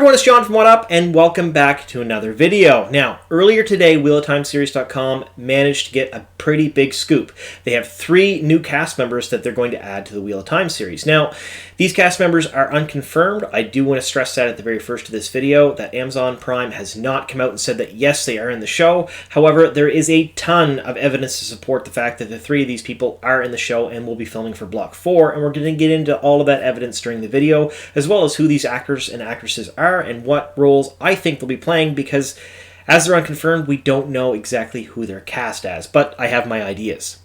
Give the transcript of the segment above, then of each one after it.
everyone, it's John from What Up, and welcome back to another video. Now, earlier today, WheelOfTimeSeries.com managed to get a pretty big scoop. They have 3 new cast members that they're going to add to the Wheel of Time series. Now, these cast members are unconfirmed. I do want to stress that at the very first of this video, that Amazon Prime has not come out and said that yes, they are in the show. However, there is a ton of evidence to support the fact that the 3 of these people are in the show and will be filming for Block 4, and we're going to get into all of that evidence during the video, as well as who these actors and actresses are and what roles I think they'll be playing, because as they're unconfirmed, we don't know exactly who they're cast as, but I have my ideas.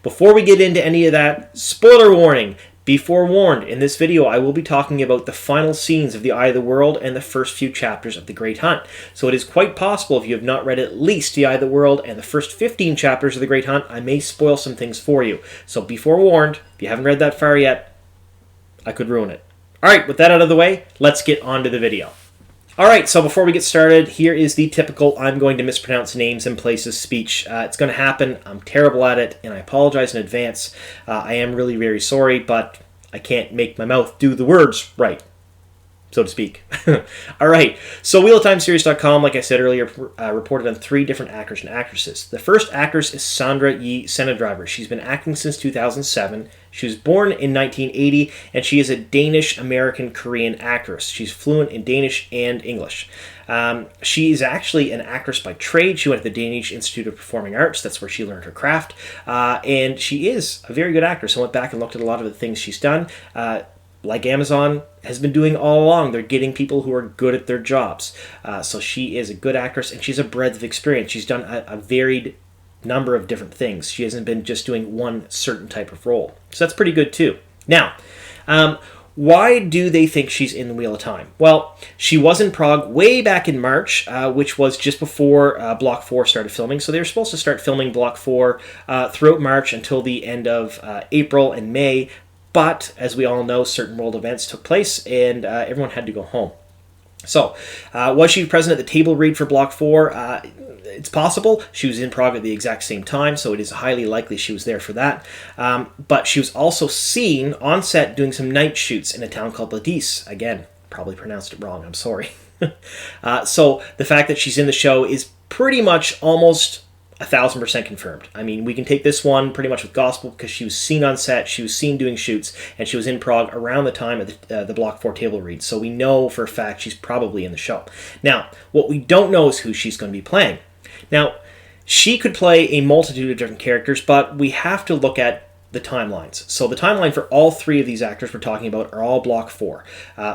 Before we get into any of that, spoiler warning, be forewarned, in this video I will be talking about the final scenes of The Eye of the World and the first few chapters of The Great Hunt. So it is quite possible, if you have not read at least The Eye of the World and the first 15 chapters of The Great Hunt, I may spoil some things for you. So be forewarned, if you haven't read that far yet, I could ruin it. Alright, with that out of the way, let's get on to the video. Alright, so before we get started, here is the typical I'm going to mispronounce names and places speech. It's going to happen. I'm terrible at it, and I apologize in advance. I am really very sorry, but I can't make my mouth do the words right, so to speak. Alright, so WheelOfTimeSeries.com, like I said earlier, reported on 3 different actors and actresses. The first actress is Sandra Sena driver. She's been acting since 2007. She was born in 1980, and she is a Danish-American-Korean actress. She's fluent in Danish and English. She is actually an actress by trade. She went to the Danish Institute of Performing Arts. That's where she learned her craft. And she is a very good actress. I went back and looked at a lot of the things she's done. Like Amazon has been doing all along, they're getting people who are good at their jobs. So she is a good actress, and she's a breadth of experience. She's done a varied number of different things. She hasn't been just doing one certain type of role. So that's pretty good too. Now, why do they think she's in the Wheel of Time? Well, she was in Prague way back in March, which was just before Block 4 started filming. So they were supposed to start filming Block 4 throughout March until the end of April and May. But, as we all know, certain world events took place, and everyone had to go home. So, was she present at the table read for Block 4? It's possible. She was in Prague at the exact same time, so it is highly likely she was there for that. But she was also seen on set doing some night shoots in a town called Ladis. Again, probably pronounced it wrong, I'm sorry. So, the fact that she's in the show is pretty much almost 1,000% confirmed. I mean, we can take this one pretty much with gospel, because she was seen on set, she was seen doing shoots, and she was in Prague around the time of the Block 4 table read. So we know for a fact she's probably in the show. Now, what we don't know is who she's going to be playing. Now, she could play a multitude of different characters, but we have to look at the timelines. So the timeline for all 3 of these actors we're talking about are all Block 4.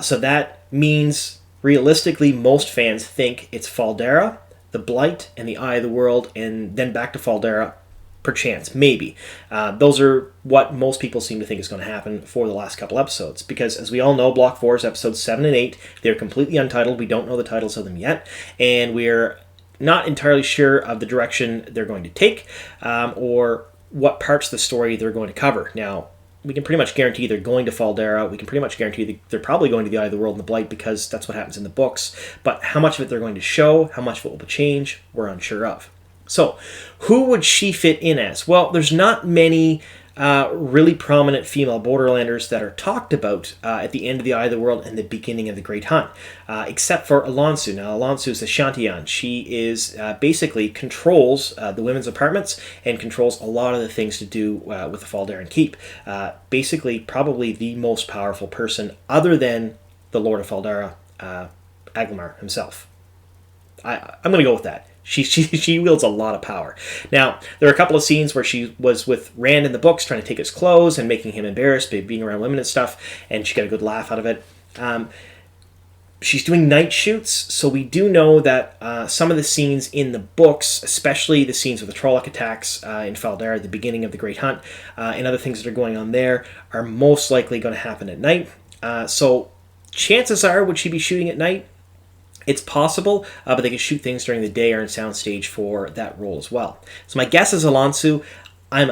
So that means, realistically, most fans think it's Faldera, the Blight, and the Eye of the World, and then back to Faldera, perchance, maybe. Those are what most people seem to think is going to happen for the last couple episodes, because as we all know, Block 4 is episodes 7 and 8. They're completely untitled. We don't know the titles of them yet, and we're not entirely sure of the direction they're going to take, or what parts of the story they're going to cover. Now, we can pretty much guarantee they're going to Faldera. We can pretty much guarantee they're probably going to the Eye of the World and the Blight, because that's what happens in the books. But how much of it they're going to show, how much of it will change, we're unsure of. So, who would she fit in as? Well, there's not many really prominent female Borderlanders that are talked about at the end of the Eye of the World and the beginning of the Great Hunt, except for Alonso. Now, Alonso is a Shantian. She is basically controls the women's apartments and controls a lot of the things to do with the Faldaran Keep. Basically, probably the most powerful person other than the Lord of Faldera, Aglamar himself. I'm going to go with that. She wields a lot of power. Now, there are a couple of scenes where she was with Rand in the books, trying to take his clothes and making him embarrassed by being around women and stuff, and she got a good laugh out of it. She's doing night shoots, so we do know that some of the scenes in the books, especially the scenes with the Trolloc attacks in Faldera at the beginning of the Great Hunt, and other things that are going on there, are most likely going to happen at night. So chances are, would she be shooting at night? It's possible, but they can shoot things during the day or in soundstage for that role as well. So my guess is Alonso. I'm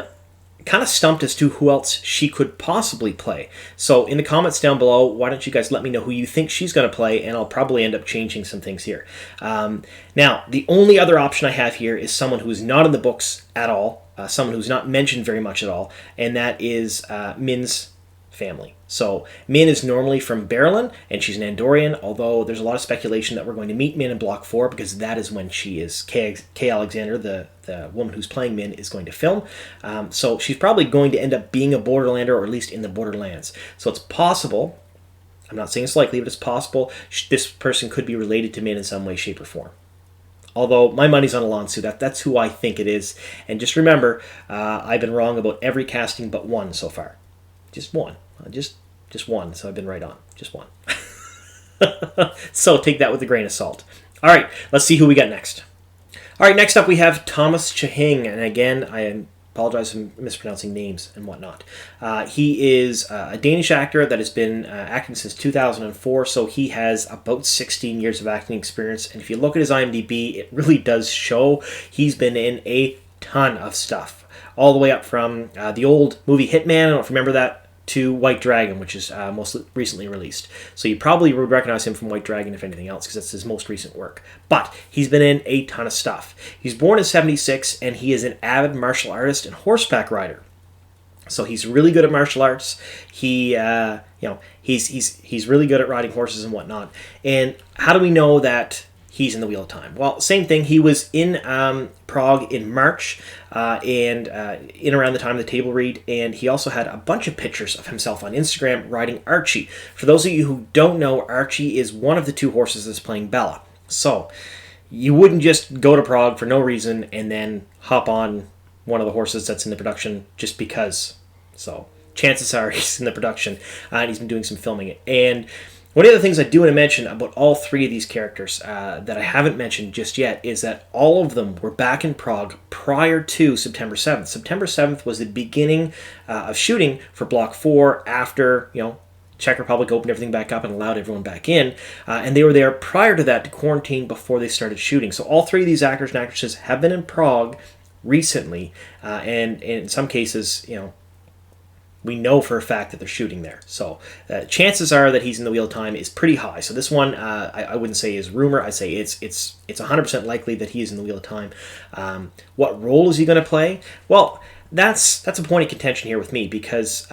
kind of stumped as to who else she could possibly play. So in the comments down below, why don't you guys let me know who you think she's going to play, and I'll probably end up changing some things here. Now, the only other option I have here is someone who is not in the books at all, someone who's not mentioned very much at all, and that is Min's family. So Min is normally from Berlin, and she's an Andorian, although there's a lot of speculation that we're going to meet Min in Block 4, because that is when she is, Kay Alexander, the woman who's playing Min, is going to film. So she's probably going to end up being a Borderlander, or at least in the Borderlands. So it's possible, I'm not saying it's likely, but it's possible this person could be related to Min in some way, shape, or form. Although my money's on Alonso, that's who I think it is. And just remember, I've been wrong about every casting but one so far. Just one. Just one. So I've been right on. Just one. So take that with a grain of salt. All right, let's see who we got next. All right, next up we have Thomas Chahing. And again, I apologize for mispronouncing names and whatnot. He is a Danish actor that has been acting since 2004, so he has about 16 years of acting experience. And if you look at his IMDb, it really does show he's been in a ton of stuff. All the way up from the old movie Hitman, I don't know if you remember that, to White Dragon, which is most recently released. So you probably would recognize him from White Dragon, if anything else, because that's his most recent work. But he's been in a ton of stuff. He's born in 76, and he is an avid martial artist and horseback rider. So he's really good at martial arts. He's really good at riding horses and whatnot. And how do we know that he's in the Wheel of Time? Well, same thing. He was in Prague in March and in around the time of the table read, and he also had a bunch of pictures of himself on Instagram riding Archie. For those of you who don't know, Archie is one of the two horses that's playing Bella. So you wouldn't just go to Prague for no reason and then hop on one of the horses that's in the production just because. So chances are he's in the production, and he's been doing some filming. And one of the things I do want to mention about all three of these characters that I haven't mentioned just yet is that all of them were back in Prague prior to September 7th. September 7th was the beginning of shooting for Block 4 after, Czech Republic opened everything back up and allowed everyone back in. And they were there prior to that to quarantine before they started shooting. So all three of these actors and actresses have been in Prague recently. And in some cases, we know for a fact that they're shooting there. So chances are that he's in the Wheel of Time is pretty high. So this one, I wouldn't say is rumor. I'd say it's 100% likely that he is in the Wheel of Time. What role is he going to play? Well, that's a point of contention here with me, because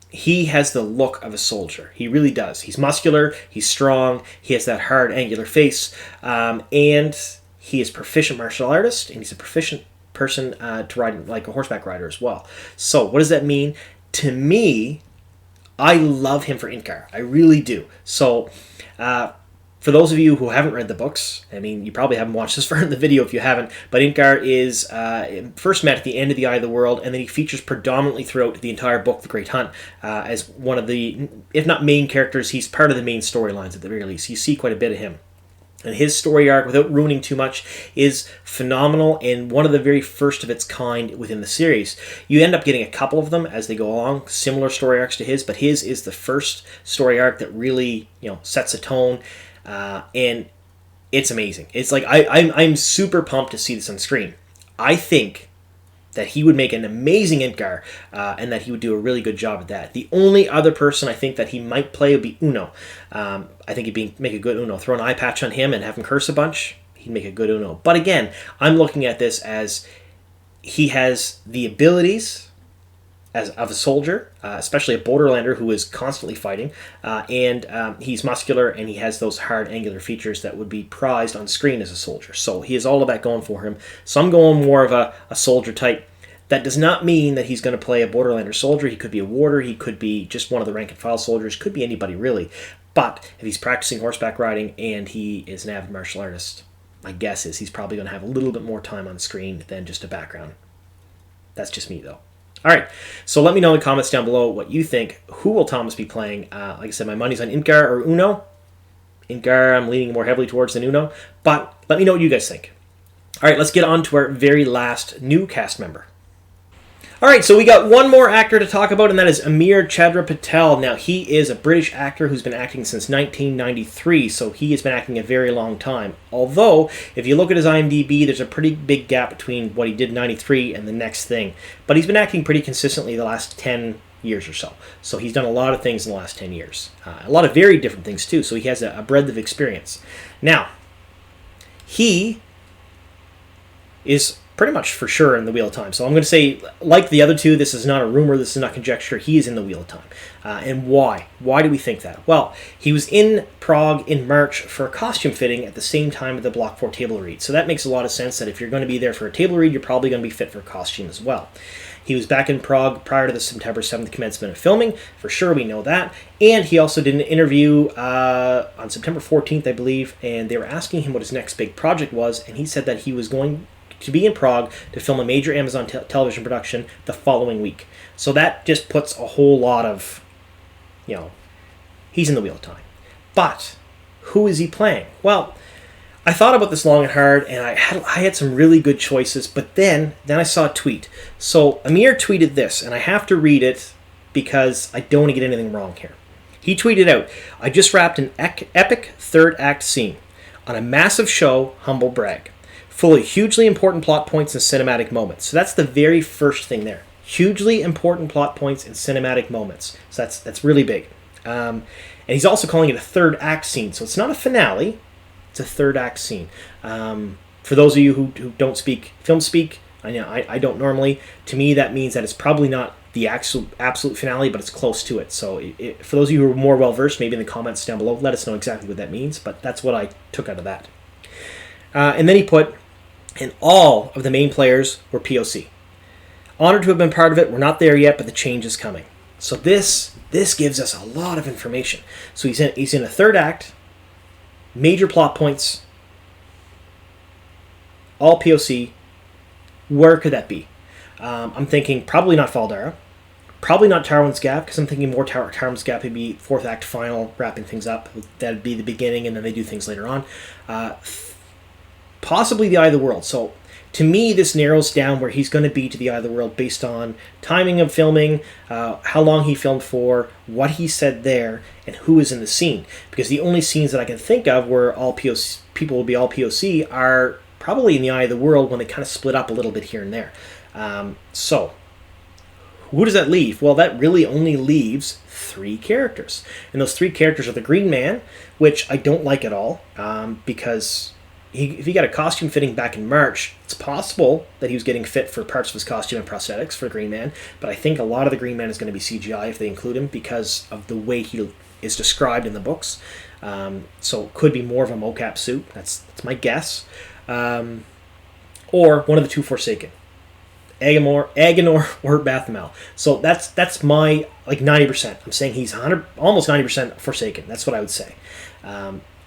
he has the look of a soldier. He really does. He's muscular. He's strong. He has that hard, angular face. And he is a proficient martial artist, and he's a proficient person to ride like a horseback rider as well. So what does that mean? To me, I love him for Inkar. I really do. So, for those of you who haven't read the books, you probably haven't watched this far in the video if you haven't, but Inkar is first met at the end of the Eye of the World, and then he features predominantly throughout the entire book, The Great Hunt, as one of the, if not main characters, he's part of the main storylines at the very least. You see quite a bit of him. And his story arc, without ruining too much, is phenomenal and one of the very first of its kind within the series. You end up getting a couple of them as they go along, similar story arcs to his, but his is the first story arc that really, sets a tone, and it's amazing. It's like I'm super pumped to see this on screen. I think that he would make an amazing Inkar, and that he would do a really good job at that. The only other person I think that he might play would be Uno. I think he'd make a good Uno. Throw an eye patch on him and have him curse a bunch, he'd make a good Uno. But again, I'm looking at this as he has the abilities of a soldier, especially a Borderlander who is constantly fighting, and he's muscular, and he has those hard, angular features that would be prized on screen as a soldier. So he has all of that going for him. So I'm going more of a soldier type. That does not mean that he's going to play a Borderlander soldier. He could be a warder. He could be just one of the rank-and-file soldiers. Could be anybody, really. But if he's practicing horseback riding and he is an avid martial artist, my guess is he's probably going to have a little bit more time on screen than just a background. That's just me, though. All right, so let me know in the comments down below what you think. Who will Thomas be playing? Like I said, my money's on Inkar or Uno. Inkar, I'm leaning more heavily towards than Uno. But let me know what you guys think. All right, let's get on to our very last new cast member. All right, so we got one more actor to talk about, and that is Amir Chadra-Patel. Now, he is a British actor who's been acting since 1993, so he has been acting a very long time. Although, if you look at his IMDb, there's a pretty big gap between what he did in 93 and the next thing. But he's been acting pretty consistently the last 10 years or so. So he's done a lot of things in the last 10 years. A lot of very different things, too, so he has a breadth of experience. Now, he is pretty much for sure in the Wheel of Time. So I'm going to say, like the other two, this is not a rumor, this is not conjecture, he is in the Wheel of Time. And why? Why do we think that? Well, he was in Prague in March for a costume fitting at the same time of the Block 4 table read. So that makes a lot of sense that if you're going to be there for a table read, you're probably going to be fit for a costume as well. He was back in Prague prior to the September 7th commencement of filming, for sure, we know that. And he also did an interview on September 14th, I believe, and they were asking him what his next big project was, and he said that he was going to be in Prague to film a major Amazon television production the following week. So that just puts a whole lot of, he's in the Wheel of Time. But who is he playing? Well, I thought about this long and hard, and I had some really good choices, but then I saw a tweet. So Amir tweeted this, and I have to read it because I don't want to get anything wrong here. He tweeted out, "I just wrapped an epic third act scene on a massive show, humble brag, full of hugely important plot points and cinematic moments." So that's the very first thing there. Hugely important plot points and cinematic moments. So that's really big. And he's also calling it a third act scene. So it's not a finale. It's a third act scene. For those of you who don't speak film speak, I don't normally. To me, that means that it's probably not the absolute finale, but it's close to it. So for those of you who are more well-versed, maybe in the comments down below, let us know exactly what that means. But that's what I took out of that. And then he put, and all of the main players were POC. Honored to have been part of it. We're not there yet, but the change is coming. So this gives us a lot of information. So he's in a third act, major plot points, all POC. Where could that be? I'm thinking probably not Faldara, probably not Tarwin's Gap, because I'm thinking more Tarwin's Gap would be fourth act final, wrapping things up. That'd be the beginning, and then they do things later on. Possibly the Eye of the World. So to me, this narrows down where he's going to be to the Eye of the World based on timing of filming, how long he filmed for, what he said there, and who is in the scene. Because the only scenes that I can think of where all POC, people will be all POC are probably in the Eye of the World when they kind of split up a little bit here and there. So who does that leave? Well, that really only leaves 3 characters. And those 3 characters are the Green Man, which I don't like at all, because if he got a costume fitting back in March, it's possible that he was getting fit for parts of his costume and prosthetics for Green Man, but I think a lot of the Green Man is going to be CGI if they include him because of the way he is described in the books. So it could be more of a mocap suit. That's my guess. Or one of the 2 Forsaken. Agenor or Bathamel. So that's my 90%. I'm saying he's almost 90% Forsaken. That's what I would say.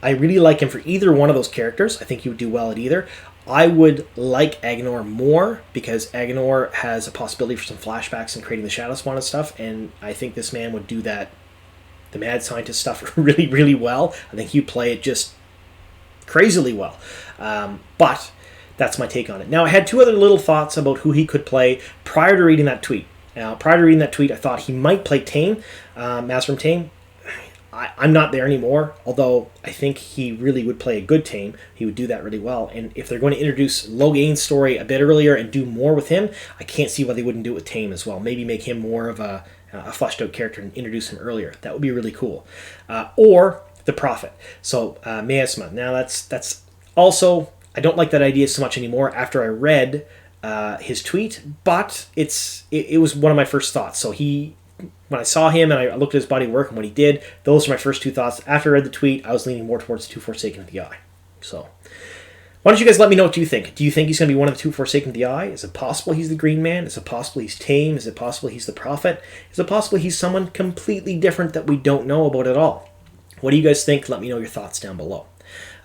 I really like him for either one of those characters. I think he would do well at either. I would like Agenor more because Agenor has a possibility for some flashbacks and creating the Shadow Spawn and stuff, and I think this man would do that, the mad scientist stuff, really, really well. I think he'd play it just crazily well. But that's my take on it. Now, I had 2 other little thoughts about who he could play prior to reading that tweet. Now, prior to reading that tweet, I thought he might play Tame, Master from Tame. I'm not there anymore, although I think he really would play a good Tame. He would do that really well. And if they're going to introduce Logain's story a bit earlier and do more with him, I can't see why they wouldn't do it with Tame as well. Maybe make him more of a fleshed out character and introduce him earlier. That would be really cool. Or the Prophet. So Miasma. Now that's also, I don't like that idea so much anymore after I read his tweet, but it was one of my first thoughts. So when I saw him and I looked at his body of work and what he did, those are my first 2 thoughts. After I read the tweet, I was leaning more towards the 2 Forsaken of the Eye. So why don't you guys let me know what you think? Do you think he's going to be one of the 2 Forsaken of the Eye? Is it possible he's the Green Man? Is it possible he's Tame? Is it possible he's the Prophet? Is it possible he's someone completely different that we don't know about at all? What do you guys think? Let me know your thoughts down below.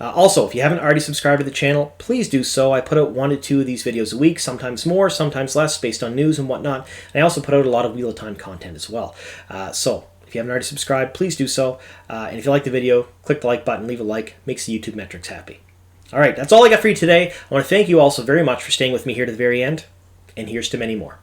Also, if you haven't already subscribed to the channel, please do so. I put out 1 to 2 of these videos a week, sometimes more, sometimes less, based on news and whatnot. And I also put out a lot of Wheel of Time content as well. So if you haven't already subscribed, please do so. And if you like the video, click the like button, leave a like, makes the YouTube metrics happy. All right, that's all I got for you today. I want to thank you all so very much for staying with me here to the very end, and here's to many more.